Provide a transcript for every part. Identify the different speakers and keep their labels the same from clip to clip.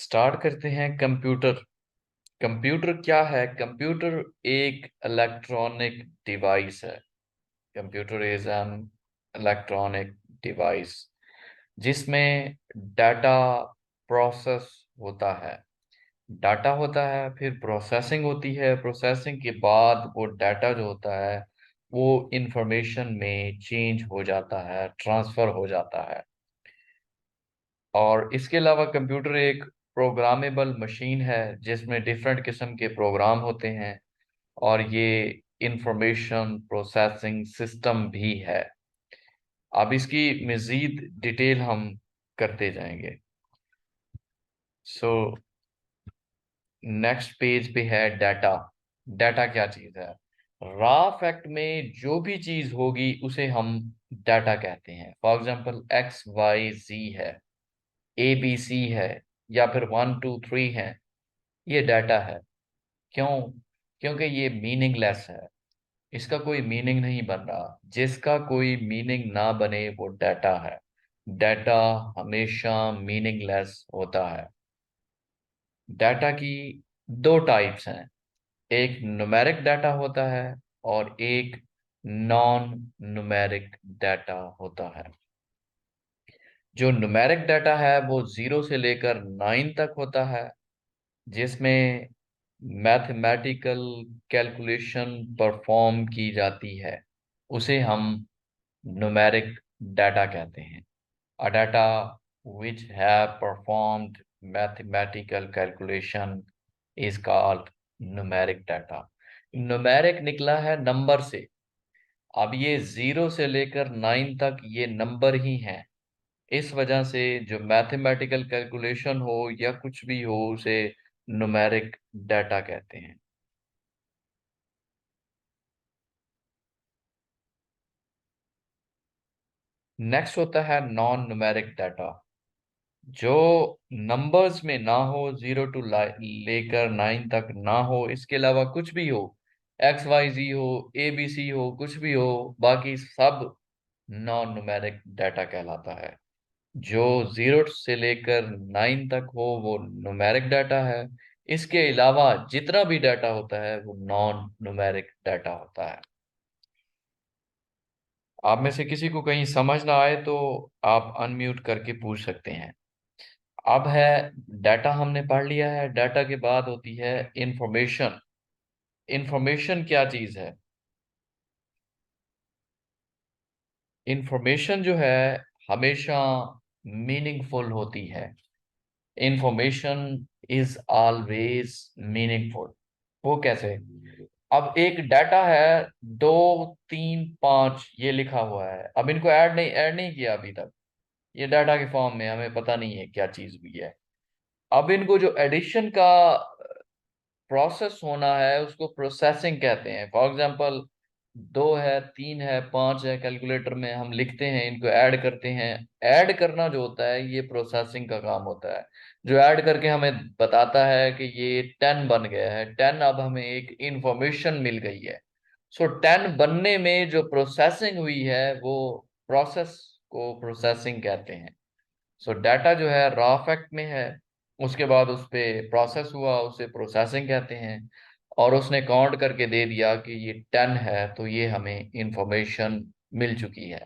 Speaker 1: Start करते हैं। Computer. Computer क्या है? कंप्यूटर एक इलेक्ट्रॉनिक डिवाइस है। Computer is an electronic device जिसमें डाटा प्रोसेस होता है। डाटा होता है, फिर प्रोसेसिंग होती है। प्रोसेसिंग के बाद वो डाटा जो होता है वो इंफॉर्मेशन में चेंज हो जाता है, ट्रांसफर हो जाता है। और इसके अलावा कंप्यूटर एक प्रोग्रामेबल मशीन है जिसमें डिफरेंट किस्म के प्रोग्राम होते हैं, और ये इंफॉर्मेशन प्रोसेसिंग सिस्टम भी है। अब इसकी मजीद डिटेल हम करते जाएंगे। सो नेक्स्ट पेज पे है डाटा। डाटा क्या चीज है? रॉ फैक्ट में जो भी चीज होगी उसे हम डाटा कहते हैं। फॉर एग्जांपल XYZ है, ABC है, या फिर 1 2 3 है, ये डाटा है। क्यों? क्योंकि ये मीनिंगलेस है। इसका कोई मीनिंग नहीं बन रहा। जिसका कोई मीनिंग ना बने वो डाटा है। डाटा हमेशा मीनिंगलेस होता है। डाटा की दो टाइप्स हैं। एक न्यूमेरिक डाटा होता है और एक नॉन न्यूमेरिक डाटा होता है। जो न्यूमेरिक डाटा है वो 0 से लेकर 9 तक होता है, जिसमें मैथमेटिकल कैलकुलेशन परफॉर्म की जाती है। उसे हम न्यूमेरिक डाटा कहते हैं। अ data which have performed mathematical calculation is called numeric data। Numeric निकला है नंबर से। अब ये 0 से लेकर 9 तक ये नंबर ही हैं। इस वजह से जो मैथमेटिकल कैलकुलेशन हो या कुछ भी हो उसे न्यूमेरिक डाटा कहते हैं। नेक्स्ट होता है नॉन न्यूमेरिक डाटा। जो नंबर्स में ना हो, 0 to लेकर 9 तक ना हो, इसके अलावा कुछ भी हो, XYZ हो, ABC हो, कुछ भी हो, बाकी सब नॉन न्यूमेरिक डाटा कहलाता है। जो 0 से लेकर 9 तक हो वो न्यूमेरिक डाटा है। इसके अलावा जितना भी डाटा होता है वो नॉन न्यूमेरिक डाटा होता है। आप में से किसी को कहीं समझ ना आए तो आप अनम्यूट करके पूछ सकते हैं। अब है डाटा, हमने पढ़ लिया है। डाटा के बाद होती है इंफॉर्मेशन। इंफॉर्मेशन क्या चीज है? इंफॉर्मेशन जो है हमेशा मीनिंगफुल होती है। Information is always meaningful. वो कैसे? अब एक डाटा है, 2 3 5 ये लिखा हुआ है। अब इनको ऐड नहीं किया अभी तक। ये डाटा के फॉर्म में, हमें पता नहीं है क्या चीज भी है। अब इनको जो एडिशन का प्रोसेस होना है उसको प्रोसेसिंग कहते हैं। फॉर एग्जांपल 2 है, 3 है, 5 है, कैलकुलेटर में हम लिखते हैं, इनको ऐड करते हैं। ऐड करना जो होता है ये प्रोसेसिंग का काम होता है। जो ऐड करके हमें बताता है कि ये 10 बन गया है। 10, अब हमें एक इंफॉर्मेशन मिल गई है। सो 10 बनने में जो प्रोसेसिंग हुई है वो प्रोसेस को प्रोसेसिंग कहते हैं। सो डाटा जो है रॉ फैक्ट में है, उसके बाद उस पे प्रोसेस हुआ, उसे प्रोसेसिंग कहते हैं। और उसने काउंट करके दे दिया कि ये 10 है, तो ये हमें इंफॉर्मेशन मिल चुकी है।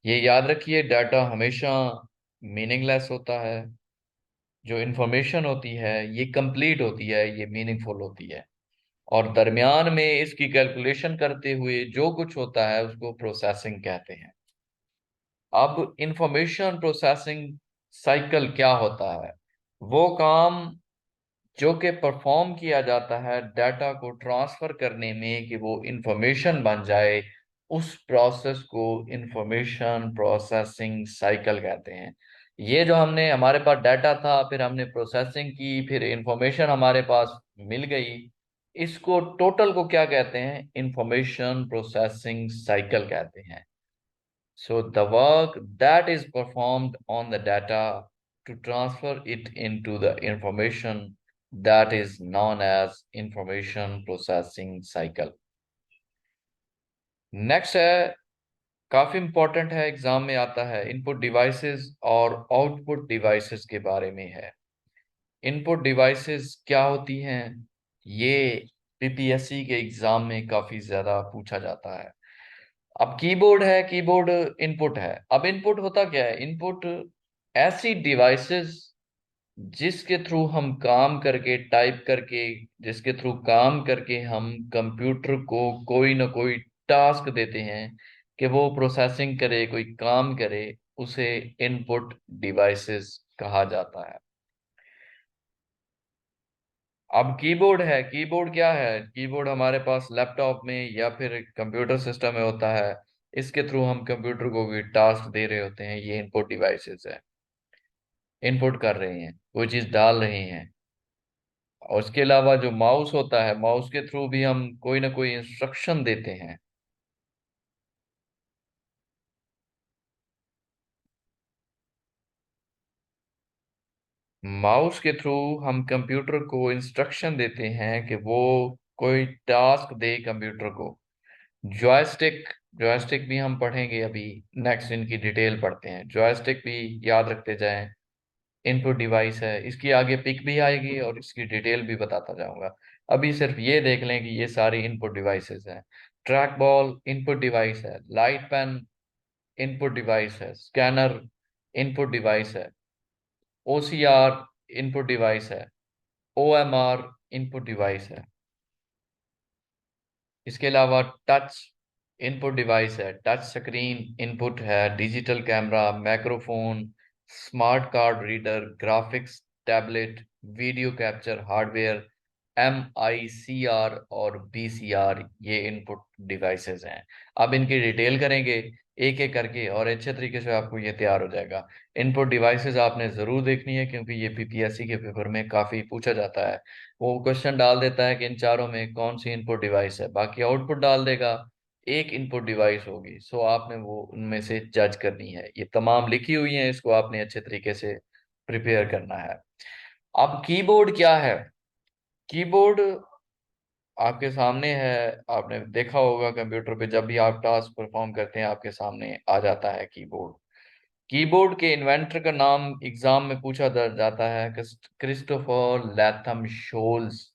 Speaker 1: ये याद रखिए, डाटा हमेशा मीनिंगलेस होता है। जो इंफॉर्मेशन होती है ये कंप्लीट होती है, ये मीनिंगफुल होती है। और दरमियान में इसकी कैलकुलेशन करते हुए जो कुछ होता है उसको प्रोसेसिंग कहते हैं। अब इंफॉर्मेशन प्रोसेसिंग साइकिल क्या होता है? वो काम जो कि परफॉर्म किया जाता है डाटा को ट्रांसफर करने में कि वो इंफॉर्मेशन बन जाए, उस प्रोसेस को इंफॉर्मेशन प्रोसेसिंग साइकिल कहते हैं। ये जो हमने, हमारे पास डाटा था, फिर हमने प्रोसेसिंग की, फिर इंफॉर्मेशन हमारे पास मिल गई, इसको टोटल को क्या कहते हैं? इंफॉर्मेशन प्रोसेसिंग साइकिल कहते हैं। So the work that is performed on the data to transfer it into the information, that is known as information processing cycle। Next है, काफी इंपॉर्टेंट है, एग्जाम में आता है, इनपुट डिवाइसेस और आउटपुट डिवाइसेस के बारे में है। इनपुट डिवाइसेस क्या होती हैं, ये पीपीएससी के एग्जाम में काफी ज्यादा पूछा जाता है। अब कीबोर्ड है, कीबोर्ड इनपुट है। अब इनपुट होता क्या है? इनपुट ऐसी डिवाइसेस जिसके थ्रू हम काम करके, टाइप करके, जिसके थ्रू काम करके हम कंप्यूटर को कोई ना कोई टास्क देते हैं कि वो प्रोसेसिंग करे, कोई काम करे, उसे इनपुट डिवाइसेस कहा जाता है। अब कीबोर्ड है, कीबोर्ड क्या है? कीबोर्ड हमारे पास लैपटॉप में या फिर कंप्यूटर सिस्टम में होता है। इसके थ्रू हम कंप्यूटर को कोई टास्क दे रहे होते हैं, ये इनपुट डिवाइसेस है। इनपुट कर रहे हैं, कोई चीज डाल रहे हैं। और उसके अलावा जो माउस होता है, माउस के थ्रू भी हम कोई ना कोई इंस्ट्रक्शन देते हैं। माउस के थ्रू हम कंप्यूटर को इंस्ट्रक्शन देते हैं कि वो कोई टास्क दे कंप्यूटर को। जॉयस्टिक, जॉयस्टिक भी हम पढ़ेंगे अभी, नेक्स्ट इनकी डिटेल पढ़ते हैं। जॉयस्टिक भी याद रखते जाएं, इनपुट डिवाइस है। इसकी आगे पिक भी आएगी और इसकी डिटेल भी बताता जाऊंगा। अभी सिर्फ ये देख लें कि ये सारी इनपुट डिवाइसेस हैं। ट्रैक बॉल इनपुट डिवाइस है, लाइट पेन इनपुट डिवाइस है, स्कैनर इनपुट डिवाइस है, ओसीआर इनपुट डिवाइस है, ओएमआर इनपुट डिवाइस है। इसके अलावा टच इनपुट डिवाइस है, टच स्क्रीन इनपुट है, digital camera, microphone, smart card reader, graphics tablet, video capture hardware, MICR और BCR, ये इनपुट डिवाइसेस हैं। अब इनकी डिटेल करेंगे एक एक करके और अच्छे तरीके से आपको ये तैयार हो जाएगा। इनपुट डिवाइसेस आपने ज़रूर देखनी है क्योंकि ये पीपीएससी के पेपर में काफ़ी पूछा जाता है। वो क्वेश्चन डाल देता है कि इन चारों में कौन सी इनपुट डिवाइस है, बाकी आउटपुट डाल देगा, एक इनपुट डिवाइस होगी। सो आपने वो उनमें से जज करनी है। ये तमाम लिखी हुई हैं, इसको आपने अच्छे तरीके से प्रिपेयर करना है। अब कीबोर्ड क्या है? कीबोर्ड आपके सामने है। आपने देखा होगा कंप्यूटर पे जब भी आप टास्क परफॉर्म करते हैं आपके सामने आ जाता है कीबोर्ड। कीबोर्ड के इन्वेंटर का नाम एग्जाम में पूछा जाता है, Christopher Latham Sholes.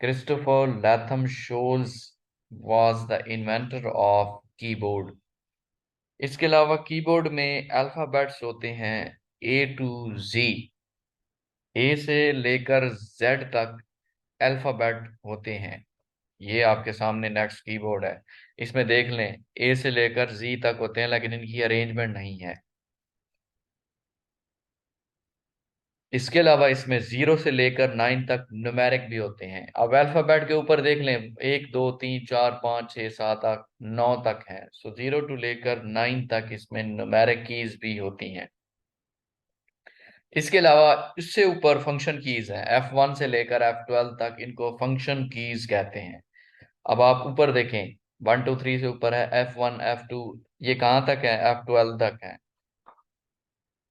Speaker 1: Christopher Latham Sholes was the inventor of keyboard। इसके अलावा कीबोर्ड में अल्फाबेट्स होते हैं A to Z। ए से लेकर जेड तक अल्फाबेट होते हैं। ये आपके सामने नेक्स्ट कीबोर्ड है। इसमें देख लें, ए से लेकर जी तक होते हैं लेकिन इनकी अरेंजमेंट नहीं है। इसके अलावा इसमें 0 से लेकर 9 तक न्यूमेरिक भी होते हैं। अब अल्फाबेट के ऊपर देख लें, 1 2 3 4 5 6 7 8 9 तक है। सो 0 to लेकर 9 तक इसमें न्यूमेरिक कीज भी होती हैं। इसके अलावा इससे ऊपर फंक्शन कीज हैं, F1 से लेकर F12 तक, इनको फंक्शन कीज कहते हैं। अब आप ऊपर देखें, 1 2 3 से ऊपर है F1 F2, ये कहाँ तक है? F12 तक है।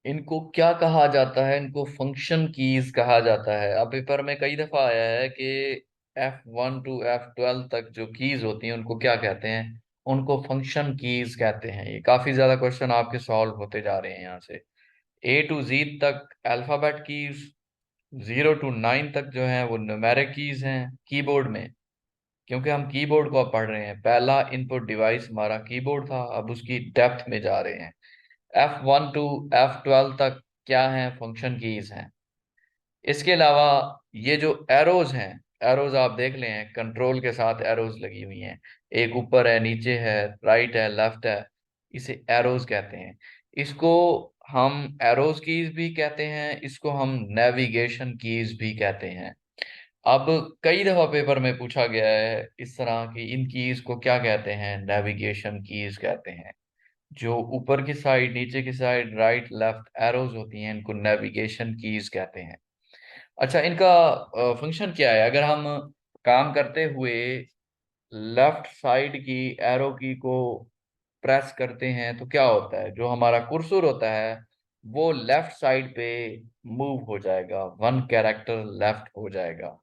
Speaker 1: इनको क्या कहा जाता है? इनको फंक्शन कीज कहा जाता है। अब पेपर में कई दफा आया है कि F1 to F12 तक जो कीज होती हैं उनको क्या कहते हैं? उनको फंक्शन कीज कहते हैं। ये काफी ज्यादा क्वेश्चन आपके सॉल्व होते जा रहे हैं यहाँ से। A to Z तक अल्फाबेट कीज, 0 to 9 तक जो है वो न्यूमेरिक कीज हैं कीबोर्ड में। क्योंकि हम कीबोर्ड को अब पढ़ रहे हैं, पहला इनपुट डिवाइस हमारा कीबोर्ड था, अब उसकी डेप्थ में जा रहे हैं। F1 to F12 तक क्या है? फंक्शन कीज हैं। इसके अलावा ये जो एरोज हैं, एरोज आप देख लें, कंट्रोल के साथ एरोज लगी हुई हैं। एक ऊपर है, नीचे है, राइट है, लेफ्ट है, इसे एरोज कहते हैं। इसको हम एरोज कीज भी कहते हैं, इसको हम नेविगेशन कीज भी कहते हैं। अब कई दफा पेपर में पूछा गया है इस तरह की, इन कीज को क्या कहते हैं? नेविगेशन कीज कहते हैं। जो ऊपर की साइड, नीचे की साइड, राइट लेफ्ट एरोज होती हैं, इनको नेविगेशन कीज कहते हैं। अच्छा, इनका फंक्शन क्या है? अगर हम काम करते हुए लेफ्ट साइड की एरो की को प्रेस करते हैं तो क्या होता है? जो हमारा कुर्सर होता है वो लेफ्ट साइड पे मूव हो जाएगा, 1 कैरेक्टर लेफ्ट हो जाएगा।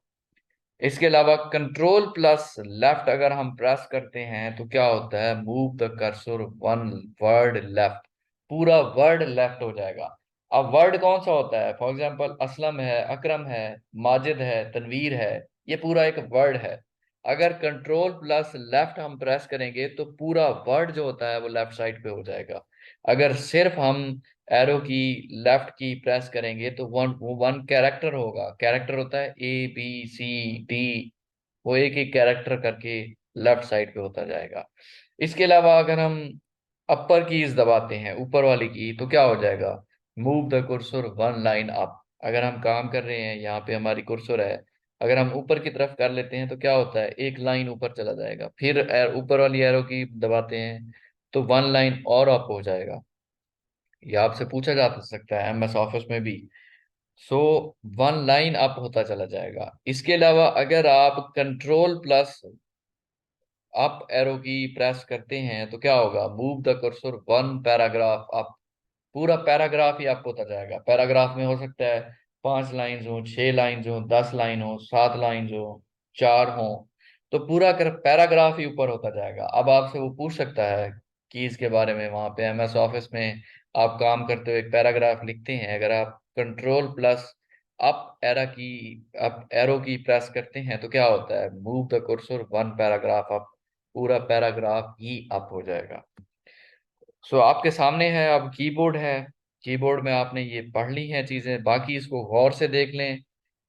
Speaker 1: इसके अलावा कंट्रोल प्लस लेफ्ट अगर हम प्रेस करते हैं तो क्या होता है? Move the cursor 1 word left, पूरा वर्ड लेफ्ट हो जाएगा। अब वर्ड कौन सा होता है? फॉर एग्जाम्पल असलम है, अकरम है, माजिद है, तनवीर है, ये पूरा एक वर्ड है। अगर कंट्रोल प्लस लेफ्ट हम प्रेस करेंगे तो पूरा वर्ड जो होता है वो लेफ्ट साइड पे हो जाएगा। अगर सिर्फ हम एरो की लेफ्ट की प्रेस करेंगे तो वन कैरेक्टर होगा। कैरेक्टर होता है ABCD, वो एक एक कैरेक्टर करके लेफ्ट साइड पे होता जाएगा। इसके अलावा अगर हम अपर कीज दबाते हैं, ऊपर वाली की, तो क्या हो जाएगा? Move the cursor one line up. अगर हम काम कर रहे हैं, यहाँ पे हमारी कुर्सर है, अगर हम ऊपर की तरफ कर लेते हैं तो क्या होता है? एक लाइन ऊपर चला जाएगा। फिर ऊपर वाली एरो की दबाते हैं तो वन लाइन और अप हो जाएगा। ये आपसे पूछा जा सकता है MS ऑफिस में भी। सो वन लाइन अप होता चला जाएगा। इसके अलावा अगर आप control plus up arrow key press करते हैं तो क्या होगा? Move the cursor one paragraph up. पूरा पैराग्राफ ही अप होता जाएगा। पैराग्राफ में हो सकता है 5 लाइन हो, 6 लाइन हो, 10 लाइन हो, 7 लाइन हो, 4 हो, तो पूरा कर पैराग्राफ ही ऊपर होता जाएगा। अब आपसे वो पूछ सकता है कीज के बारे में। वहां पे MS ऑफिस में आप काम करते हुए एक पैराग्राफ लिखते हैं, अगर आप control plus up arrow key press करते हैं तो क्या होता है? Move the cursor one paragraph up. पूरा पैराग्राफ ही अप हो जाएगा। सो आपके सामने है, अब कीबोर्ड है। कीबोर्ड में आपने ये पढ़ ली हैं चीजें, बाकी इसको गौर से देख लें।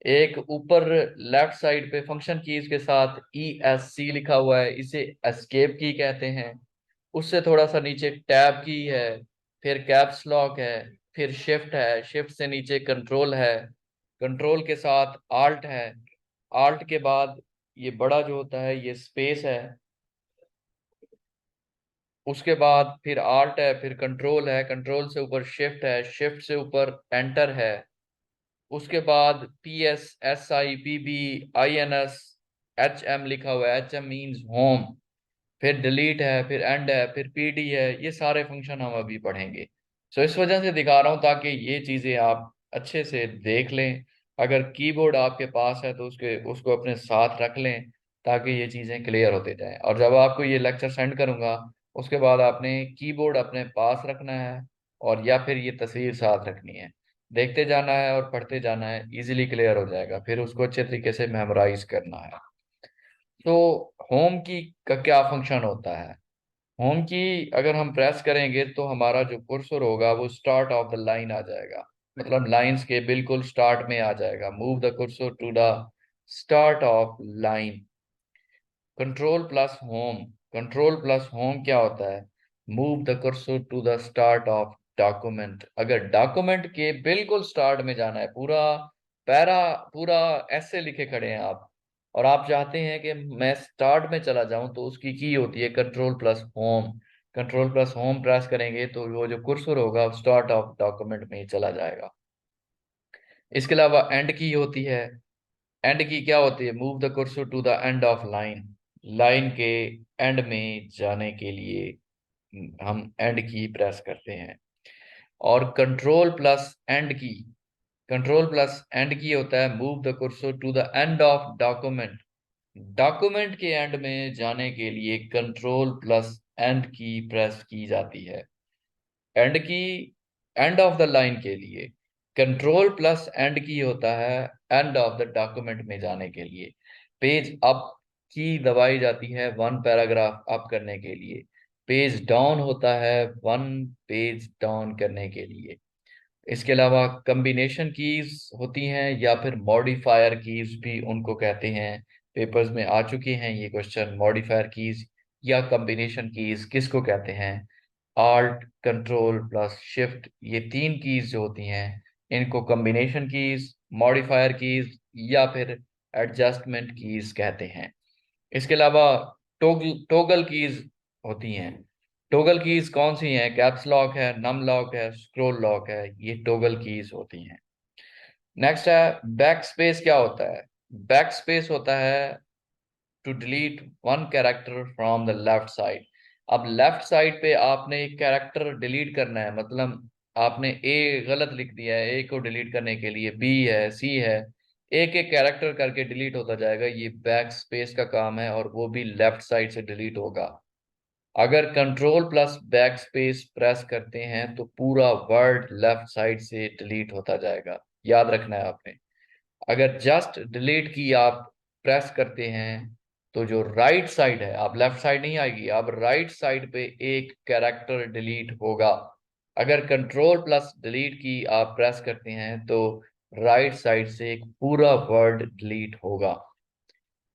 Speaker 1: एक ऊपर लेफ्ट साइड पे फंक्शन कीज के साथ ESC लिखा हुआ है, इसे एस्केप की कहते हैं। उससे थोड़ा सा नीचे टैब की है, फिर कैप्स लॉक है, फिर शिफ्ट है, शिफ्ट से नीचे कंट्रोल है, कंट्रोल के साथ आल्ट है, आल्ट के बाद ये बड़ा जो होता है ये स्पेस है, उसके बाद फिर आल्ट है, फिर कंट्रोल है, कंट्रोल से ऊपर शिफ्ट है, शिफ्ट से ऊपर एंटर है, उसके बाद PSSIPBINSHM लिखा हुआ है, HM मीन्स होम, फिर डिलीट है, फिर एंड है, फिर PD है। ये सारे फंक्शन हम अभी पढ़ेंगे। सो इस वजह से दिखा रहा हूँ ताकि ये चीजें आप अच्छे से देख लें। अगर कीबोर्ड आपके पास है तो उसके उसको अपने साथ रख लें ताकि ये चीजें क्लियर होते जाएं। और जब आपको ये लेक्चर सेंड करूंगा उसके बाद आपने कीबोर्ड अपने पास रखना है और या फिर ये तस्वीर साथ रखनी है। देखते जाना है और पढ़ते जाना है, इजीली क्लियर हो जाएगा। फिर उसको अच्छे तरीके से मेमोराइज करना है। तो होम की का क्या फंक्शन होता है? होम की अगर हम प्रेस करेंगे तो हमारा जो कुर्सर होगा वो स्टार्ट ऑफ द लाइन आ जाएगा, मतलब लाइंस के बिल्कुल स्टार्ट में आ जाएगा। Move the cursor to the start of line. Control plus home, control plus home क्या होता है? Move the cursor to the start of document. अगर डॉक्यूमेंट के बिल्कुल स्टार्ट में जाना है, पूरा पैरा, पूरा ऐसे लिखे खड़े हैं आप, और आप चाहते हैं कि मैं स्टार्ट में चला जाऊं, तो उसकी की होती है control plus home. Control plus home press करेंगे तो वो जो कुर्सर होगा स्टार्ट ऑफ डॉक्यूमेंट में ही चला जाएगा। इसके अलावा एंड की होती है। एंड की क्या होती है? Move the cursor to the end of line. Line के एंड में जाने के लिए हम एंड की प्रेस करते हैं। और control plus end key, control plus end key होता है move the cursor to the end of document. Document के एंड में जाने के लिए control plus end key press की जाती है। एंड की, एंड ऑफ द लाइन के लिए कंट्रोल प्लस एंड की होता है एंड ऑफ द डॉक्यूमेंट में जाने के लिए। पेज अप की दबाई जाती है वन पैराग्राफ अप करने के लिए। पेज डाउन होता है वन पेज डाउन करने के लिए। इसके अलावा कम्बिनेशन कीज होती हैं या फिर मॉडिफायर कीज भी उनको कहते हैं। पेपर्स में आ चुके हैं ये क्वेश्चन, मॉडिफायर कीज या कम्बिनेशन कीज किसको कहते हैं? आल्ट कंट्रोल प्लस शिफ्ट, ये 3 कीज जो होती हैं इनको कम्बिनेशन कीज, मॉडिफायर कीज या फिर एडजस्टमेंट कीज कहते हैं। इसके अलावा टोगल कीज होती हैं। टोगल कीज कौन सी हैं? कैप्स लॉक है, नम लॉक है, स्क्रोल लॉक है, ये टोगल कीज होती हैं। नेक्स्ट है बैक स्पेस। क्या होता है? बैक स्पेस होता है to delete one character from the left side. अब लेफ्ट साइड पे आपने एक कैरेक्टर डिलीट करना है, मतलब आपने ए गलत लिख दिया है, ए को डिलीट करने के लिए बी है, सी है, एक एक कैरेक्टर करके डिलीट होता जाएगा। ये बैक स्पेस का काम है और वो भी लेफ्ट साइड से डिलीट होगा। अगर control plus back space press करते हैं तो पूरा वर्ड लेफ्ट साइड से डिलीट होता जाएगा, याद रखना है आपने। अगर जस्ट डिलीट की आप प्रेस करते हैं तो जो राइट साइड है, आप लेफ्ट साइड नहीं आएगी, अब राइट साइड पे एक कैरेक्टर डिलीट होगा। अगर कंट्रोल प्लस डिलीट की आप प्रेस करते हैं तो राइट साइड से एक पूरा वर्ड डिलीट होगा।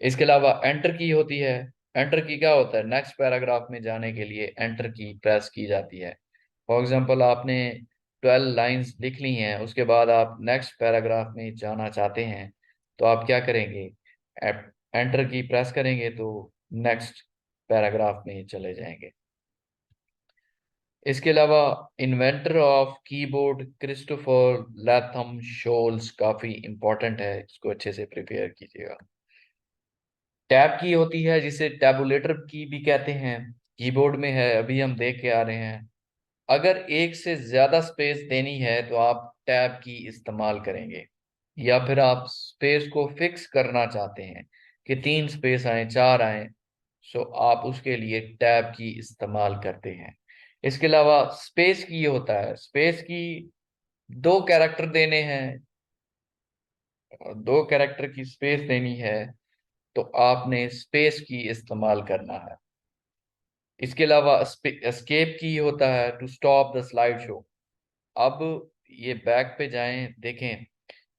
Speaker 1: इसके अलावा एंटर की होती है। एंटर की क्या होता है, नेक्स्ट पैराग्राफ में जाने के लिए एंटर की प्रेस की जाती है। फॉर एग्जांपल आपने 12 लाइंस लिख ली हैं, उसके बाद आप नेक्स्ट पैराग्राफ में जाना चाहते हैं तो आप क्या करेंगे, एंटर की प्रेस करेंगे तो नेक्स्ट पैराग्राफ में चले जाएंगे। इसके अलावा inventor of keyboard Christopher Latham Sholes काफी इंपॉर्टेंट है, इसको अच्छे से प्रिपेयर कीजिएगा। टैब की होती है जिसे टैबुलेटर की भी कहते हैं, कीबोर्ड में है, अभी हम देख के आ रहे हैं। अगर एक से ज्यादा स्पेस देनी है तो आप टैब की इस्तेमाल करेंगे, या फिर आप स्पेस को फिक्स करना चाहते हैं कि 3 स्पेस आए 4 आए, सो आप उसके लिए टैब की इस्तेमाल करते हैं। इसके अलावा स्पेस की होता है, स्पेस की 2 कैरेक्टर देने हैं, 2 कैरेक्टर की स्पेस देनी है तो आपने स्पेस की इस्तेमाल करना है। इसके अलावा एस्केप की होता है to stop the slide show. अब ये बैक पे जाएं, देखें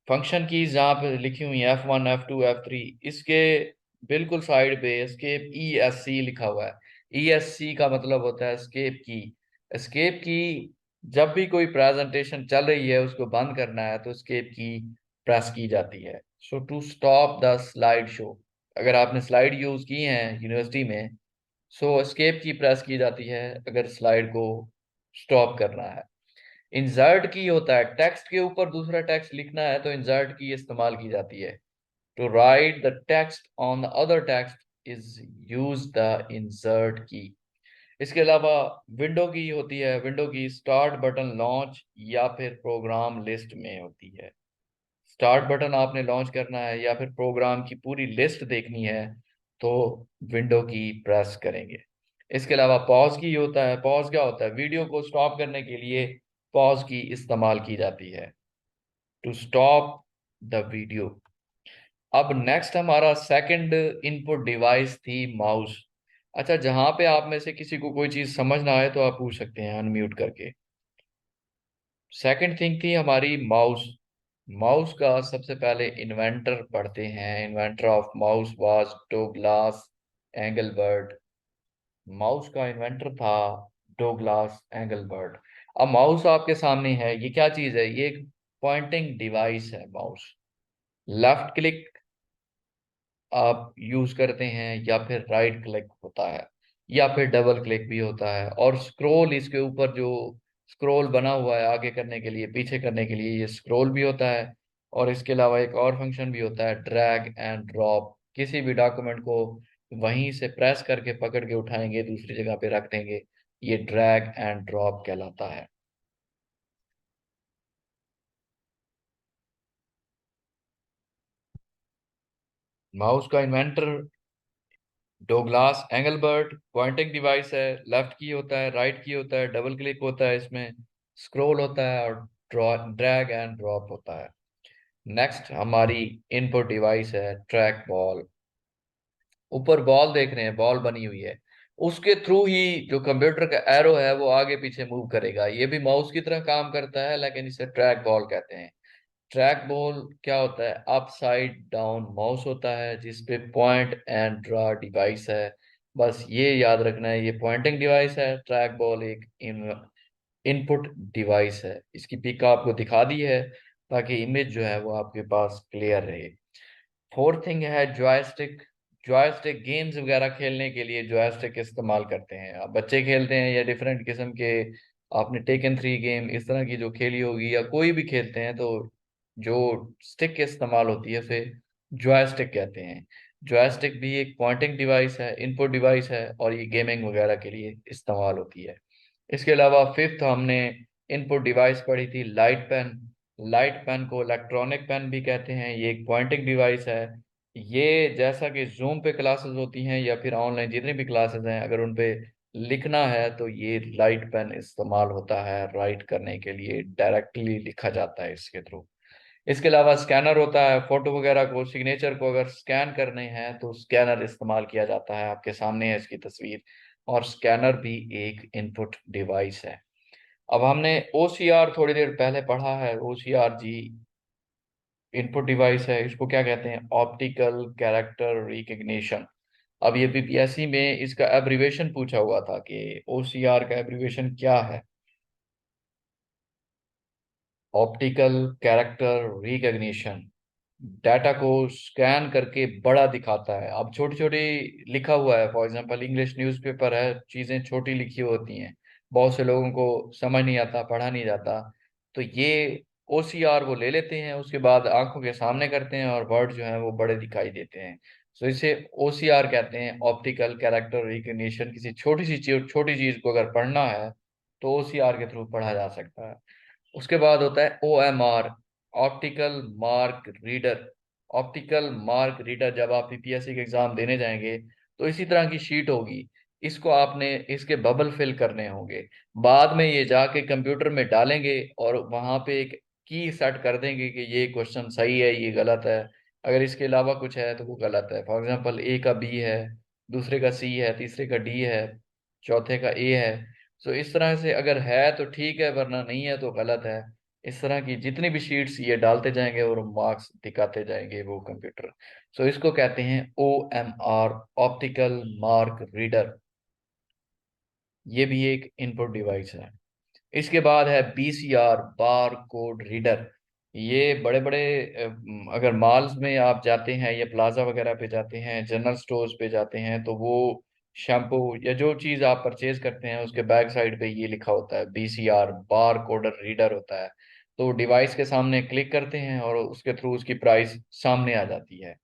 Speaker 1: फंक्शन कीज जहाँ पे लिखी हुई है F1 F2 F3, इसके बिल्कुल साइड पे एस्केप ESC लिखा हुआ है। ESC का मतलब होता है एस्केप की। एस्केप की, जब भी कोई प्रेजेंटेशन चल रही है उसको बंद करना है तो एस्केप की प्रेस की जाती है। So to stop the slide show, अगर आपने स्लाइड यूज की है यूनिवर्सिटी में, सो एस्केप की प्रेस की जाती है अगर स्लाइड को स्टॉप करना है। इंसर्ट की होता है, टेक्स्ट के ऊपर दूसरा टेक्स्ट लिखना है तो इंसर्ट की इस्तेमाल की जाती है। To write the text on the other text is use the insert key. इसके अलावा विंडो की होती है, विंडो की स्टार्ट बटन लॉन्च या फिर प्रोग्राम लिस्ट में होती है। स्टार्ट बटन आपने लॉन्च करना है या फिर प्रोग्राम की पूरी लिस्ट देखनी है तो विंडो की प्रेस करेंगे। इसके अलावा पॉज की होता है, पॉज क्या होता है, वीडियो को स्टॉप करने के लिए पॉज की इस्तेमाल की जाती है, टू स्टॉप द वीडियो। अब नेक्स्ट हमारा सेकंड इनपुट डिवाइस थी माउस। अच्छा, जहां पे आप में से किसी को कोई चीज समझ ना आए तो आप पूछ सकते हैं अनम्यूट करके। सेकंड थिंग थी हमारी माउस। माउस का सबसे पहले इन्वेंटर पढ़ते हैं। Inventor of mouse was Douglas Engelbart. Mouse का इन्वेंटर था डोगलास एंगलबर्ट। अब माउस आपके सामने है, ये क्या चीज है, ये एक पॉइंटिंग डिवाइस है माउस। लेफ्ट क्लिक आप यूज करते हैं या फिर राइट क्लिक होता है या फिर डबल क्लिक भी होता है, और स्क्रॉल, इसके ऊपर जो स्क्रॉल बना हुआ है आगे करने के लिए पीछे करने के लिए, ये स्क्रॉल भी होता है। और इसके अलावा एक और फंक्शन भी होता है ड्रैग एंड ड्रॉप। किसी भी डॉक्यूमेंट को वहीं से प्रेस करके पकड़ के उठाएंगे दूसरी जगह पे रख देंगे, ये ड्रैग एंड ड्रॉप कहलाता है। माउस का इन्वेंटर डोगलास एंगलबर्ट, पॉइंटिंग डिवाइस है, लेफ्ट की होता है, राइट की होता है, डबल क्लिक होता है, इसमें स्क्रॉल होता है और ड्रैग एंड ड्रॉप होता है। नेक्स्ट हमारी इनपुट डिवाइस है ट्रैक बॉल। ऊपर बॉल देख रहे हैं, बॉल बनी हुई है, उसके थ्रू ही जो कंप्यूटर का एरो है वो आगे पीछे मूव करेगा। ये भी माउस की तरह काम करता है लेकिन इसे ट्रैक बॉल कहते हैं। ट्रैक बॉल क्या होता है, अपसाइड डाउन माउस होता है जिसपे पॉइंट एंड ड्रा डिवाइस है। बस ये याद रखना है, ये पॉइंटिंग डिवाइस है, ट्रैक बॉल एक इनपुट डिवाइस है। इसकी पिक आपको दिखा दी है ताकि इमेज जो है वो आपके पास क्लियर रहे। फोर्थ थिंग है जॉयस्टिक। जॉयस्टिक गेम्स वगैरह खेलने के लिए जॉयस्टिक इस्तेमाल करते हैं, आप बच्चे खेलते हैं या डिफरेंट किस्म के, आपने टेकन 3 गेम इस तरह की जो खेली होगी या कोई भी खेलते हैं तो जो स्टिक इस्तेमाल होती है उसे जॉयस्टिक कहते हैं। जॉयस्टिक भी एक पॉइंटिंग डिवाइस है, इनपुट डिवाइस है, और ये गेमिंग वगैरह के लिए इस्तेमाल होती है। इसके अलावा फिफ्थ हमने इनपुट डिवाइस पढ़ी थी लाइट पेन। लाइट पेन को इलेक्ट्रॉनिक पेन भी कहते हैं, ये एक पॉइंटिंग डिवाइस है। ये जैसा कि जूम पे क्लासेस होती हैं या फिर ऑनलाइन जितनी भी क्लासेस हैं, अगर उन पे लिखना है तो ये लाइट पेन इस्तेमाल होता है राइट करने के लिए, डायरेक्टली लिखा जाता है इसके थ्रू। इसके अलावा स्कैनर होता है, फोटो वगैरह को, सिग्नेचर को अगर स्कैन करने हैं तो स्कैनर इस्तेमाल किया जाता है। आपके सामने है इसकी तस्वीर। और स्कैनर भी एक इनपुट डिवाइस है। अब हमने ओसीआर थोड़ी देर पहले पढ़ा है। ओसीआर जी इनपुट डिवाइस है। इसको क्या कहते हैं? Optical character recognition. अब ये बीपीएससी में इसका एब्रीवेशन पूछा हुआ था कि ओसीआर का एब्रीवेशन क्या है। ऑप्टिकल कैरेक्टर रिकग्निशन डाटा को स्कैन करके बड़ा दिखाता है। अब छोटी छोटी लिखा हुआ है, फॉर एग्जांपल इंग्लिश न्यूज़पेपर है, चीजें छोटी लिखी होती हैं, बहुत से लोगों को समझ नहीं आता, पढ़ा नहीं जाता। तो ये ओसीआर वो ले लेते हैं, उसके बाद आंखों के सामने करते हैं और वर्ड जो है वो बड़े दिखाई देते हैं। तो इसे ओसीआर कहते हैं, ऑप्टिकल कैरेक्टर रिकग्निशन। किसी छोटी चीज को अगर पढ़ना है तो ओसीआर के थ्रू पढ़ा जा सकता है। उसके बाद होता है OMR, optical mark reader. Optical mark reader जब आप पीपीएससी के एग्जाम देने जाएंगे तो इसी तरह की शीट होगी। इसको आपने इसके बबल फिल करने होंगे। बाद में ये जाके कंप्यूटर में डालेंगे और वहां पे एक की सेट कर देंगे कि ये क्वेश्चन सही है, ये गलत है। अगर इसके अलावा कुछ है तो वो गलत है। फॉर एग्जाम्पल ए का बी है, दूसरे का सी है, तीसरे का डी है, चौथे का ए है। सो इस तरह से अगर है तो ठीक है, वरना नहीं है तो गलत है। इस तरह की जितनी भी शीट्स ये डालते जाएंगे और मार्क्स दिखाते जाएंगे वो कंप्यूटर। सो इसको कहते हैं O M R, optical mark reader. ये भी एक इनपुट डिवाइस है। इसके बाद है बीसीआर, बार कोड रीडर। ये बड़े बड़े अगर मॉल्स में आप जाते हैं या प्लाजा वगैरह पे जाते हैं, जनरल स्टोर्स पे जाते हैं, तो वो शैम्पू या जो चीज़ आप परचेज करते हैं उसके बैक साइड पे ये लिखा होता है बीसीआर, बार कोडर रीडर होता है। तो डिवाइस के सामने क्लिक करते हैं और उसके थ्रू उसकी प्राइस सामने आ जाती है।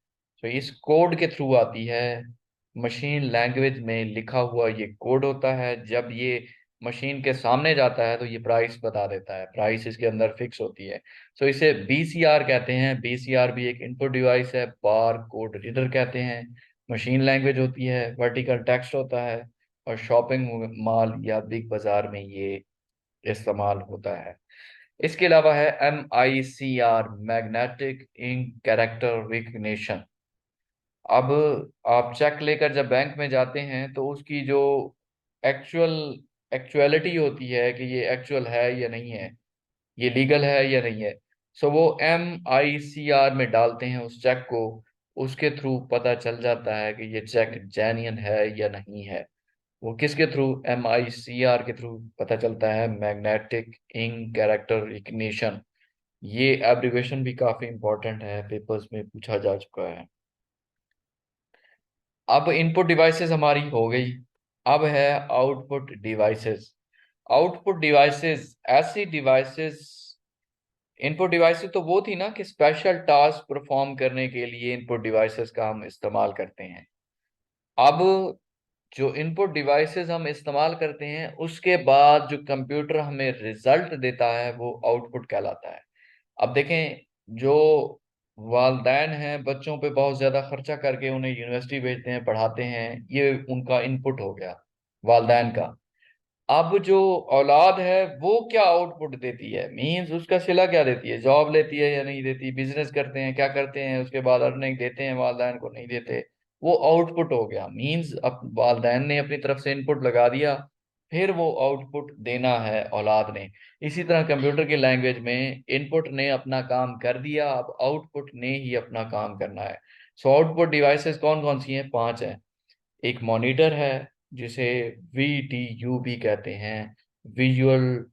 Speaker 1: तो इस कोड के थ्रू आती है। मशीन लैंग्वेज में लिखा हुआ ये कोड होता है। जब ये मशीन के सामने जाता है तो ये प्राइस बता देता है, प्राइस इसके अंदर फिक्स होती है। सो इसे बीसीआर कहते हैं। बीसीआर भी एक इनपुट डिवाइस है, बार कोड रीडर कहते हैं। मशीन लैंग्वेज होती है, वर्टिकल टेक्स्ट होता है, और शॉपिंग मॉल या बिग बाजार में ये इस्तेमाल होता है। इसके अलावा है MICR, magnetic ink character recognition. अब आप चेक लेकर जब बैंक में जाते हैं तो उसकी जो एक्चुअल एक्चुअलिटी होती है कि ये एक्चुअल है या नहीं है, ये लीगल है या नहीं है, सो वो MICR में डालते हैं उस चेक को। उसके थ्रू पता चल जाता है कि ये चेक जेन्युइन है या नहीं है। वो किसके थ्रू? MICR के थ्रू पता चलता है, मैग्नेटिक इंक कैरेक्टर रिकग्निशन। ये एब्रिवेशन भी काफी इंपॉर्टेंट है, पेपर्स में पूछा जा चुका है। अब इनपुट डिवाइसेस हमारी हो गई। अब है आउटपुट डिवाइसेस। आउटपुट डिवाइसेस ऐसी डिवाइसेस, इनपुट डिवाइसेस तो वो थी ना कि स्पेशल टास्क परफॉर्म करने के लिए इनपुट डिवाइसेस का हम इस्तेमाल करते हैं। अब जो इनपुट डिवाइसेस हम इस्तेमाल करते हैं उसके बाद जो कंप्यूटर हमें रिजल्ट देता है वो आउटपुट कहलाता है। अब देखें, जो वालदैन हैं बच्चों पे बहुत ज्यादा खर्चा करके उन्हें यूनिवर्सिटी भेजते हैं, पढ़ाते हैं, ये उनका इनपुट हो गया, वालदैन का। अब जो औलाद है वो क्या आउटपुट देती है, मींस उसका सिला क्या देती है, जॉब लेती है या नहीं देती, बिजनेस करते हैं, क्या करते हैं, उसके बाद अर्निंग देते हैं वालदैन को, नहीं देते, वो आउटपुट हो गया। मींस अब वालदैन ने अपनी तरफ से इनपुट लगा दिया, फिर वो आउटपुट देना है औलाद ने। इसी तरह कंप्यूटर की लैंग्वेज में इनपुट ने अपना काम कर दिया, अब आउटपुट ने ही अपना काम करना है। सो आउटपुट डिवाइसेस कौन कौन सी हैं? 5 हैं। एक मॉनिटर है जिसे VDU भी कहते हैं, विजुअल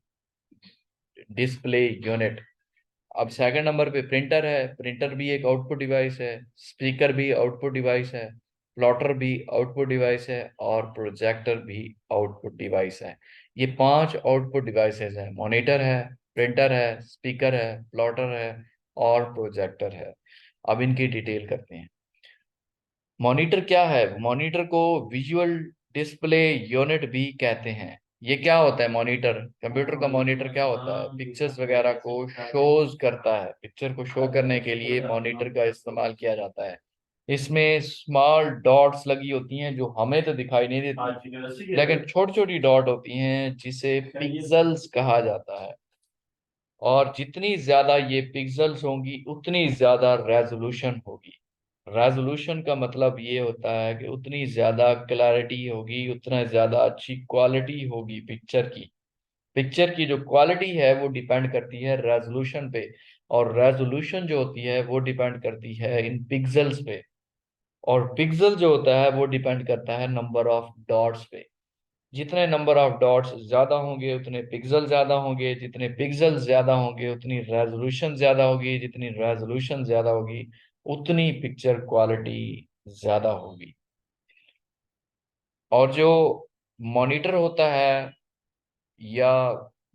Speaker 1: डिस्प्ले यूनिट। अब सेकंड नंबर पे प्रिंटर है, प्रिंटर भी एक आउटपुट डिवाइस है। स्पीकर भी आउटपुट डिवाइस है। प्लॉटर भी आउटपुट डिवाइस है। और प्रोजेक्टर भी आउटपुट डिवाइस है। ये 5 आउटपुट डिवाइसेस हैं, मॉनिटर है, प्रिंटर है, स्पीकर है, प्लॉटर है और प्रोजेक्टर है। अब इनकी डिटेल करते हैं। मॉनिटर क्या है? मॉनिटर को विजुअल डिस्प्ले यूनिट भी कहते हैं। ये क्या होता है मॉनिटर? कंप्यूटर का मॉनिटर क्या होता है? पिक्चर्स वगैरह को शोज करता है। पिक्चर को शो करने के लिए मॉनिटर का इस्तेमाल किया जाता है। इसमें स्मॉल डॉट्स लगी होती हैं जो हमें तो दिखाई नहीं देती, लेकिन छोटी छोटी डॉट होती हैं जिसे पिक्सेल्स कहा जाता है। और जितनी ज्यादा ये पिक्सेल्स होंगी उतनी ज्यादा रेजोल्यूशन होगी। रेजोल्यूशन का मतलब ये होता है कि उतनी ज्यादा क्लैरिटी होगी, उतना ज्यादा अच्छी क्वालिटी होगी पिक्चर की। पिक्चर की जो क्वालिटी है वो डिपेंड करती है रेजोल्यूशन पे, और रेजोल्यूशन जो होती है वो डिपेंड करती है इन पिक्सेल्स पे। और पिक्सल जो होता है वो डिपेंड करता है नंबर ऑफ डॉट्स पे। जितने नंबर ऑफ डॉट्स ज्यादा होंगे उतने पिक्सल ज्यादा होंगे, जितने पिक्सल ज्यादा होंगे उतनी रेजोल्यूशन ज्यादा होगी, जितनी रेजोल्यूशन ज्यादा होगी उतनी पिक्चर क्वालिटी ज्यादा होगी। और जो मॉनिटर होता है या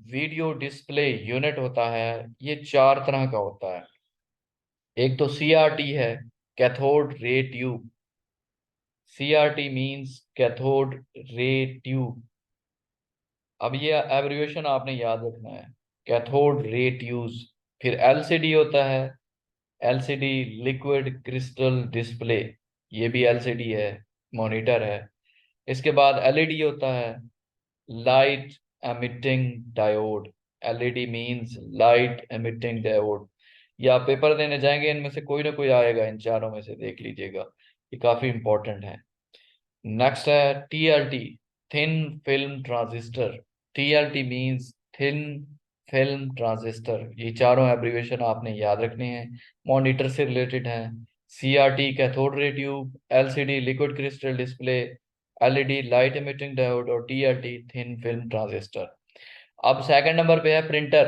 Speaker 1: वीडियो डिस्प्ले यूनिट होता है, ये चार तरह का होता है। एक तो सीआरटी है, cathode ray tube. CRT means cathode ray tube. अब ये एब्रिविएशन आपने याद रखना है, कैथोड रे ट्यूब। फिर एलसीडी होता है, एलसीडी लिक्विड क्रिस्टल डिस्प्ले, ये भी एलसीडी है, मॉनिटर है। इसके बाद एलईडी होता है, light emitting diode. LED means light emitting diode. या पेपर देने जाएंगे इनमें से कोई ना कोई आएगा, इन चारों में से देख लीजिएगा, ये काफी इंपॉर्टेंट है। नेक्स्ट है TLT, thin film transistor. TLT means thin film transistor. ये चारों एब्रिविएशन आपने याद रखने हैं, मॉनिटर से रिलेटेड हैं। CRT cathode ray tube, LCD liquid crystal display, LED light emitting diode, और टीएलटी थिन फिल्म ट्रांजिस्टर। अब सेकंड नंबर पे है प्रिंटर।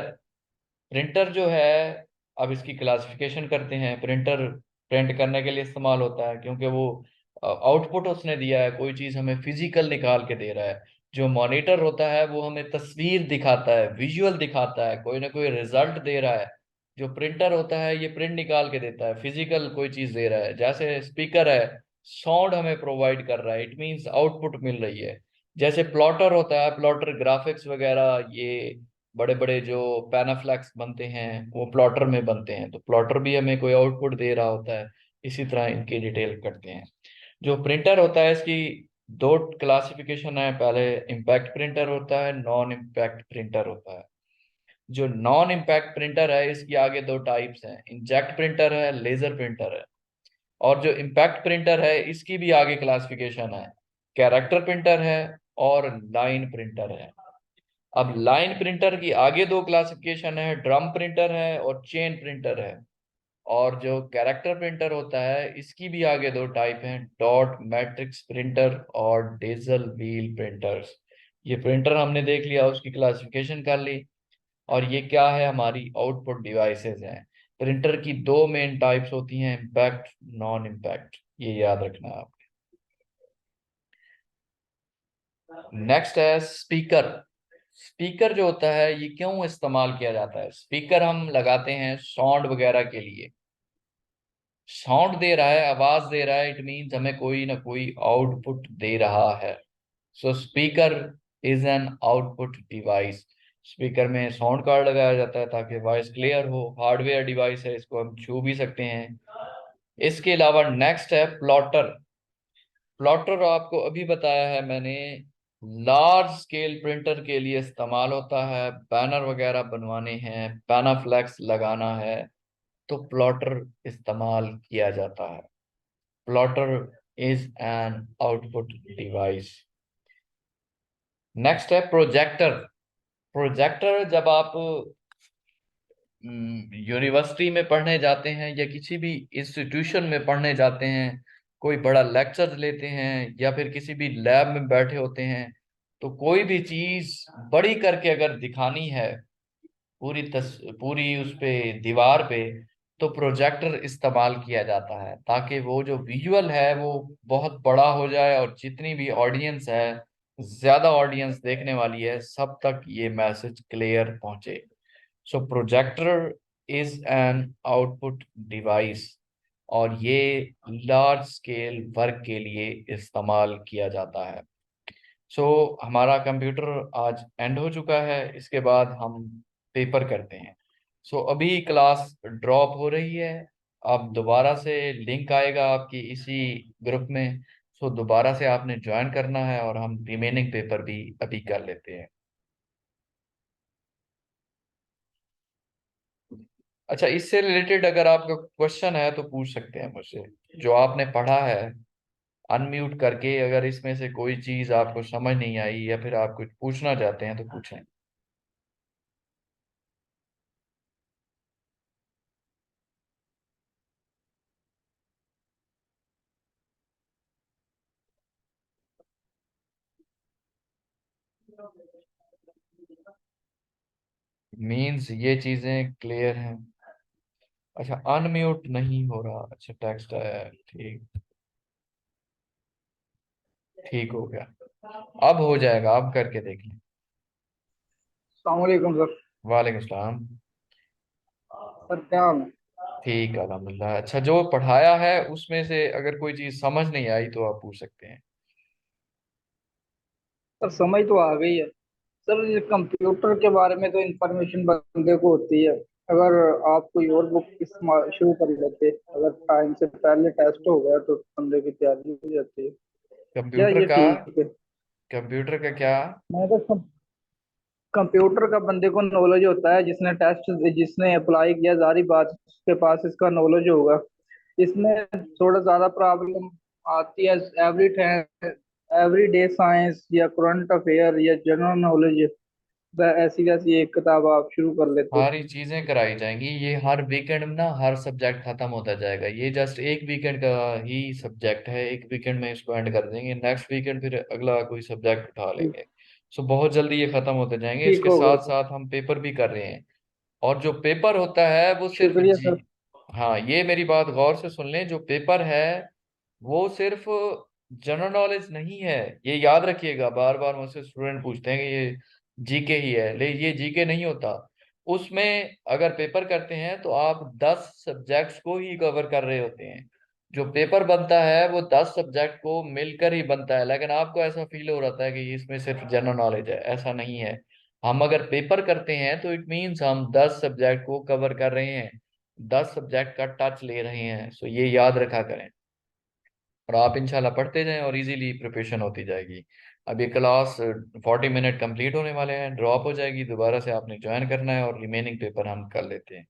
Speaker 1: प्रिंटर जो है, अब इसकी क्लासिफिकेशन करते हैं। प्रिंटर प्रिंट करने के लिए इस्तेमाल होता है क्योंकि वो आउटपुट उसने दिया है, कोई चीज हमें फिजिकल निकाल के दे रहा है। जो मॉनिटर होता है वो हमें तस्वीर दिखाता है, विजुअल दिखाता है, कोई ना कोई रिजल्ट दे रहा है। जो प्रिंटर होता है ये प्रिंट निकाल के देता है, फिजिकल कोई चीज दे रहा है। जैसे स्पीकर है, साउंड हमें प्रोवाइड कर रहा है, इट मींस आउटपुट मिल रही है। जैसे प्लॉटर होता है, प्लॉटर ग्राफिक्स वगैरह, ये बड़े बड़े जो पैनाफ्लेक्स बनते हैं वो प्लॉटर में बनते हैं, तो प्लॉटर भी हमें कोई आउटपुट दे रहा होता है। इसी तरह इनकी डिटेल करते हैं। जो प्रिंटर होता है इसकी दो क्लासिफिकेशन है, पहले इम्पैक्ट प्रिंटर होता है, नॉन इम्पैक्ट प्रिंटर होता है। जो नॉन इम्पैक्ट प्रिंटर है इसकी आगे दो टाइप्स हैं, इंजेक्ट प्रिंटर है, लेजर प्रिंटर है। और जो इम्पैक्ट प्रिंटर है इसकी भी आगे क्लासिफिकेशन है, कैरेक्टर प्रिंटर है और लाइन प्रिंटर है। अब लाइन प्रिंटर की आगे दो क्लासिफिकेशन है, ड्रम प्रिंटर है और चेन प्रिंटर है। और जो कैरेक्टर प्रिंटर होता है इसकी भी आगे दो टाइप हैं, डॉट मैट्रिक्स प्रिंटर और डेजल व्हील प्रिंटर्स। ये प्रिंटर हमने देख लिया, उसकी क्लासिफिकेशन कर ली। और ये क्या है, हमारी आउटपुट डिवाइसेस हैं। प्रिंटर की दो मेन टाइप्स होती हैं, इम्पैक्ट, नॉन इम्पैक्ट, ये याद रखना है आपको। नेक्स्ट है स्पीकर। स्पीकर जो होता है ये क्यों इस्तेमाल किया जाता है? स्पीकर हम लगाते हैं साउंड वगैरह के लिए। साउंड दे रहा है, आवाज दे रहा है, इट मीन्स हमें कोई ना कोई आउटपुट दे रहा है। सो speaker is an output device. Speaker में साउंड कार्ड लगाया जाता है ताकि वॉइस क्लियर हो। हार्डवेयर डिवाइस है, इसको हम छू भी सकते हैं। इसके अलावा नेक्स्ट है प्लॉटर। प्लॉटर आपको अभी बताया है मैंने, लार्ज स्केल प्रिंटर के लिए इस्तेमाल होता है, बैनर वगैरह बनवाने हैं, पैनाफ्लेक्स लगाना है, तो प्लॉटर इस्तेमाल किया जाता है। Plotter is an output device. Next है प्रोजेक्टर। प्रोजेक्टर जब आप यूनिवर्सिटी में पढ़ने जाते हैं या किसी भी इंस्टीट्यूशन में पढ़ने जाते हैं, कोई बड़ा लेक्चर लेते हैं या फिर किसी भी लैब में बैठे होते हैं, तो कोई भी चीज बड़ी करके अगर दिखानी है पूरी उस पे दीवार पे, तो प्रोजेक्टर इस्तेमाल किया जाता है ताकि वो जो विजुअल है वो बहुत बड़ा हो जाए और जितनी भी ऑडियंस है, ज्यादा ऑडियंस देखने वाली है, सब तक ये मैसेज क्लियर पहुंचे। So projector is an output device, और ये लार्ज स्केल वर्क के लिए इस्तेमाल किया जाता है। सो हमारा कंप्यूटर आज एंड हो चुका है, इसके बाद हम पेपर करते हैं। सो अभी क्लास ड्रॉप हो रही है, अब दोबारा से लिंक आएगा आपकी इसी ग्रुप में। सो दोबारा से आपने ज्वाइन करना है, और हम रिमेनिंग पेपर भी अभी कर लेते हैं। अच्छा, इससे रिलेटेड अगर आपका क्वेश्चन है तो पूछ सकते हैं मुझसे, जो आपने पढ़ा है। अनम्यूट करके अगर इसमें से कोई चीज आपको समझ नहीं आई या फिर आप कुछ पूछना चाहते हैं तो पूछें। मीन्स ये चीजें क्लियर हैं। अच्छा, अनम्यूट नहीं हो रहा, अच्छा टेक्स्ट आया है, ठीक। ठीक हो गया। अब हो जाएगा, अब करके देख लें।
Speaker 2: अलैक्म सर।
Speaker 1: वालेकुम सलाम।
Speaker 2: सर क्या हाल है?
Speaker 1: ठीक है, अल्हम्दुलिल्लाह। अच्छा, जो पढ़ाया है उसमें से अगर कोई चीज समझ नहीं आई तो आप पूछ सकते हैं।
Speaker 2: सर समझ तो आ गई है। सर ये कंप्यूटर के बारे में तो इंफॉर्मेशन बंदे को होती है। अगर आप कोई और बुक शुरू कर लेते, अगर टाइम से पहले टेस्ट हो गया तो बंदे की तैयारी हो जाती है। क्या
Speaker 1: कंप्यूटर
Speaker 2: ये
Speaker 1: का?
Speaker 2: ठीक है?
Speaker 1: कंप्यूटर का क्या?
Speaker 2: मैं तो कंप्यूटर का बंदे को नॉलेज होता है, जिसने टेस्ट जिसने अप्लाई किया, जारी बात उसके पास इसका नॉलेज होगा। इसमें थोड़ा ज्यादा प्रॉब्लम आती है every time, every day science या करंट अफेयर या जनरल नॉलेज। ऐसी वैसी एक किताब आप शुरू कर लेते।
Speaker 1: सारी चीजें कराई जाएंगी, ये हर वीकेंड में ना हर सब्जेक्ट खत्म होता जाएगा। ये जस्ट एक वीकेंड का ही सब्जेक्ट है, एक वीकेंड में इसको एंड कर देंगे, नेक्स्ट वीकेंड फिर अगला कोई सब्जेक्ट उठा लेंगे। सो बहुत जल्दी ये खत्म होते जाएंगे।
Speaker 2: ठीक
Speaker 1: इसके
Speaker 2: होगा
Speaker 1: साथ
Speaker 2: सर।
Speaker 1: साथ हम पेपर भी कर रहे हैं। और जो पेपर होता है वो सिर्फ
Speaker 2: शुक्रिया
Speaker 1: जी,
Speaker 2: सर।
Speaker 1: हाँ, ये मेरी बात गौर से सुन लें। जो पेपर है वो सिर्फ जनरल नॉलेज नहीं है। ये याद रखिएगा, बार बार मुझसे स्टूडेंट पूछते हैं कि ये जीके ही है, ले ये जीके नहीं होता। उसमें अगर पेपर करते हैं तो आप 10 सब्जेक्ट्स को ही कवर कर रहे होते हैं। जो पेपर बनता है वो 10 सब्जेक्ट को मिलकर ही बनता है, लेकिन आपको ऐसा फील हो रहा है कि इसमें सिर्फ जनरल नॉलेज है, ऐसा नहीं है। हम अगर पेपर करते हैं तो इट मीन्स हम 10 सब्जेक्ट को कवर कर रहे हैं, 10 सब्जेक्ट का टच ले रहे हैं। सो ये याद रखा करें, और आप इंशाल्लाह पढ़ते जाएं और इजीली प्रिपरेशन होती जाएगी। अब ये क्लास 40 मिनट कंप्लीट होने वाले हैं, ड्रॉप हो जाएगी, दोबारा से आपने ज्वाइन करना है और रिमेनिंग पेपर हम कर लेते हैं।